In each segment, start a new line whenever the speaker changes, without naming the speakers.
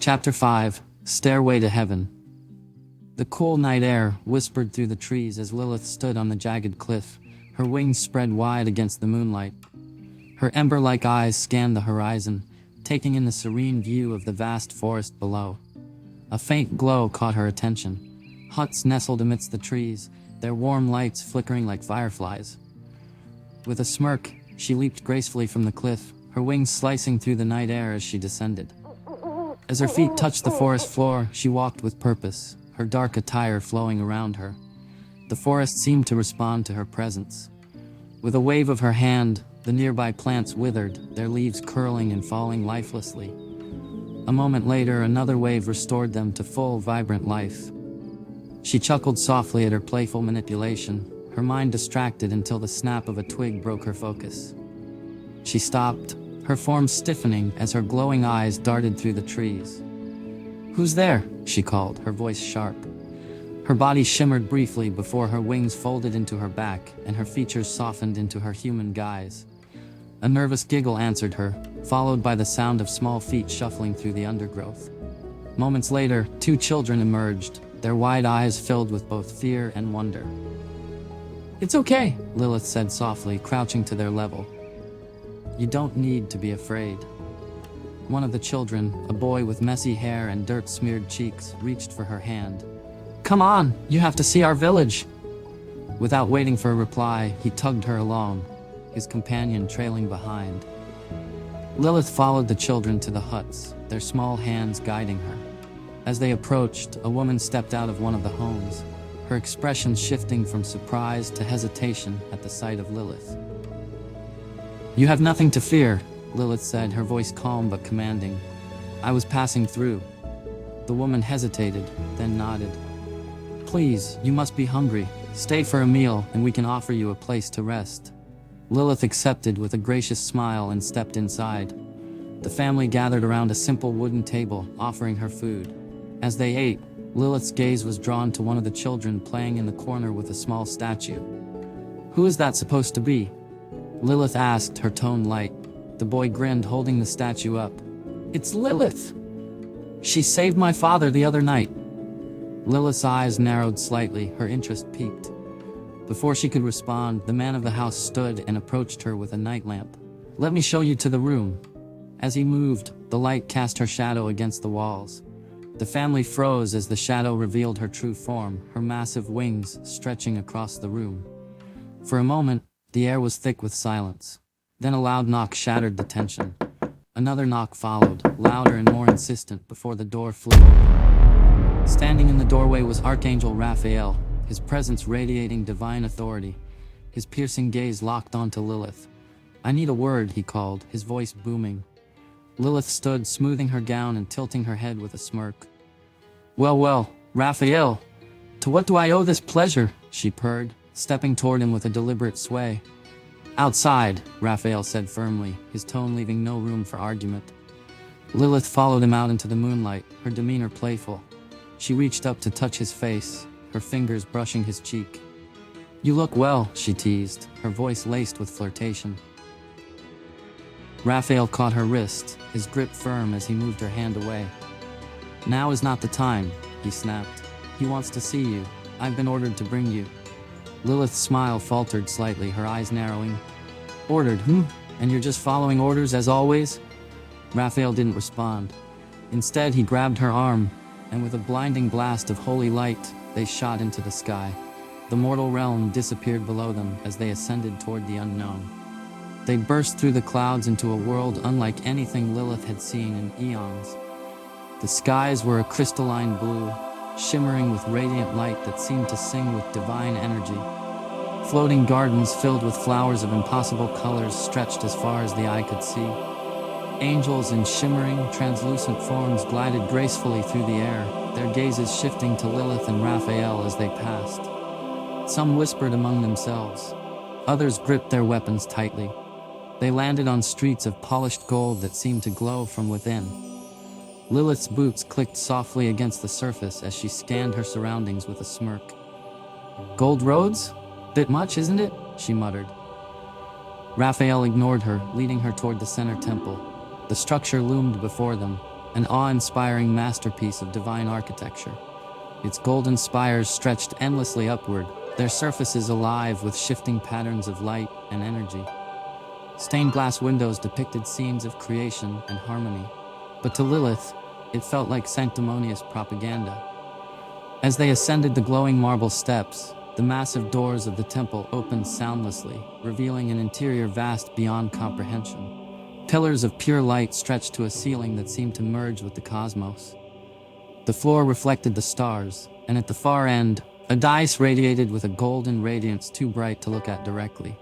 Chapter 5 Stairway to Heaven. The cool night air whispered through the trees as Lilith stood on the jagged cliff, her wings spread wide against the moonlight. Her ember-like eyes scanned the horizon, taking in the serene view of the vast forest below. A faint glow caught her attention. Huts nestled amidst the trees, their warm lights flickering like fireflies. With a smirk, she leaped gracefully from the cliff, her wings slicing through the night air as she descended. As her feet touched the forest floor, she walked with purpose, her dark attire flowing around her. The forest seemed to respond to her presence. With a wave of her hand, the nearby plants withered, their leaves curling and falling lifelessly. A moment later, another wave restored them to full, vibrant life. She chuckled softly at her playful manipulation, her mind distracted until the snap of a twig broke her focus. She stopped, her form stiffening as her glowing eyes darted through the trees. "Who's there?" she called, her voice sharp. Her body shimmered briefly before her wings folded into her back and her features softened into her human guise. A nervous giggle answered her, followed by the sound of small feet shuffling through the undergrowth. Moments later, two children emerged, their wide eyes filled with both fear and wonder. "It's okay," Lilith said softly, crouching to their level. "You don't need to be afraid." One of the children, a boy with messy hair and dirt-smeared cheeks, reached for her hand. "Come on, you have to see our village." Without waiting for a reply, he tugged her along, his companion trailing behind. Lilith followed the children to the huts, their small hands guiding her. As they approached, a woman stepped out of one of the homes, her expression shifting from surprise to hesitation at the sight of Lilith. "You have nothing to fear," Lilith said, her voice calm but commanding. "I was passing through." The woman hesitated, then nodded. "Please, you must be hungry. Stay for a meal, and we can offer you a place to rest." Lilith accepted with a gracious smile and stepped inside. The family gathered around a simple wooden table, offering her food. As they ate, Lilith's gaze was drawn to one of the children playing in the corner with a small statue. "Who is that supposed to be?" Lilith asked, her tone light. The boy grinned, holding the statue up. "It's Lilith! She saved my father the other night." Lilith's eyes narrowed slightly, her interest piqued. Before she could respond, the man of the house stood and approached her with a night lamp. "Let me show you to the room." As he moved, the light cast her shadow against the walls. The family froze as the shadow revealed her true form, her massive wings stretching across the room. For a moment, the air was thick with silence. Then a loud knock shattered the tension. Another knock followed, louder and more insistent, before the door flew open. Standing in the doorway was Archangel Raphael, his presence radiating divine authority. His piercing gaze locked onto Lilith. "I need a word," he called, his voice booming. Lilith stood, smoothing her gown and tilting her head with a smirk. Well, Raphael, to what do I owe this pleasure?" she purred, stepping toward him with a deliberate sway. "Outside," Raphael said firmly, his tone leaving no room for argument. Lilith followed him out into the moonlight, her demeanor playful. She reached up to touch his face, her fingers brushing his cheek. "You look well," she teased, her voice laced with flirtation. Raphael caught her wrist, his grip firm as he moved her hand away. "Now is not the time," he snapped. "He wants to see you. I've been ordered to bring you." Lilith's smile faltered slightly, her eyes narrowing. "Ordered, And you're just following orders as always?" Raphael didn't respond. Instead, he grabbed her arm, and with a blinding blast of holy light, they shot into the sky. The mortal realm disappeared below them as they ascended toward the unknown. They burst through the clouds into a world unlike anything Lilith had seen in eons. The skies were a crystalline blue, shimmering with radiant light that seemed to sing with divine energy. Floating gardens filled with flowers of impossible colors stretched as far as the eye could see. Angels in shimmering, translucent forms glided gracefully through the air, their gazes shifting to Lilith and Raphael as they passed. Some whispered among themselves. Others gripped their weapons tightly. They landed on streets of polished gold that seemed to glow from within. Lilith's boots clicked softly against the surface as she scanned her surroundings with a smirk. "Gold roads? Bit much, isn't it?" she muttered. Raphael ignored her, leading her toward the center temple. The structure loomed before them, an awe-inspiring masterpiece of divine architecture. Its golden spires stretched endlessly upward, their surfaces alive with shifting patterns of light and energy. Stained glass windows depicted scenes of creation and harmony, but to Lilith, it felt like sanctimonious propaganda. As they ascended the glowing marble steps, the massive doors of the temple opened soundlessly, revealing an interior vast beyond comprehension. Pillars of pure light stretched to a ceiling that seemed to merge with the cosmos. The floor reflected the stars, and at the far end, a dais radiated with a golden radiance too bright to look at directly.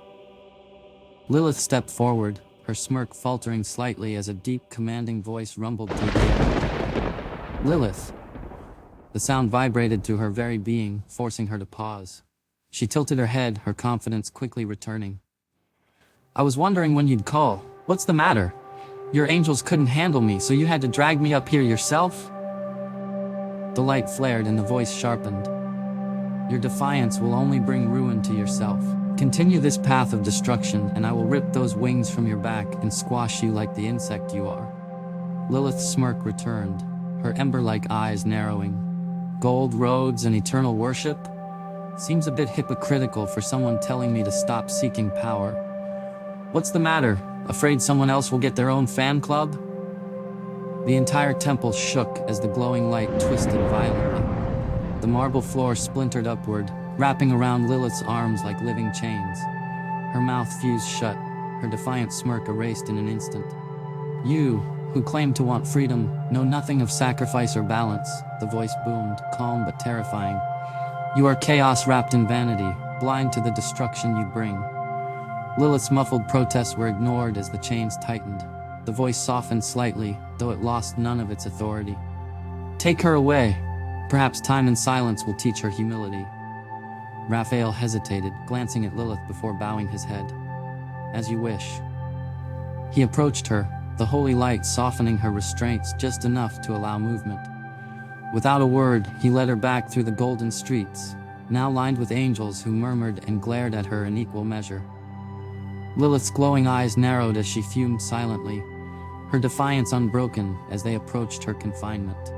Lilith stepped forward, her smirk faltering slightly as a deep, commanding voice rumbled through the air. Lilith! The sound vibrated through her very being, forcing her to pause. She tilted her head, her confidence quickly returning. I was wondering when you'd call. What's the matter? Your angels couldn't handle me, so you had to drag me up here yourself? The light flared and the voice sharpened. Your defiance will only bring ruin to yourself. Continue this path of destruction, and I will rip those wings from your back and squash you like the insect you are. Lilith's smirk returned, her ember-like eyes narrowing. Gold roads and eternal worship? Seems a bit hypocritical for someone telling me to stop seeking power. What's the matter? Afraid someone else will get their own fan club? The entire temple shook as the glowing light twisted violently. The marble floor splintered upward, wrapping around Lilith's arms like living chains. Her mouth fused shut, her defiant smirk erased in an instant. You, who claim to want freedom, know nothing of sacrifice or balance, the voice boomed, calm but terrifying. You are chaos wrapped in vanity, blind to the destruction you bring. Lilith's muffled protests were ignored as the chains tightened. The voice softened slightly, though it lost none of its authority. Take her away. Perhaps time and silence will teach her humility. Raphael hesitated, glancing at Lilith before bowing his head. As you wish. He approached her, the holy light softening her restraints just enough to allow movement. Without a word, he led her back through the golden streets, now lined with angels who murmured and glared at her in equal measure. Lilith's glowing eyes narrowed as she fumed silently, her defiance unbroken as they approached her confinement.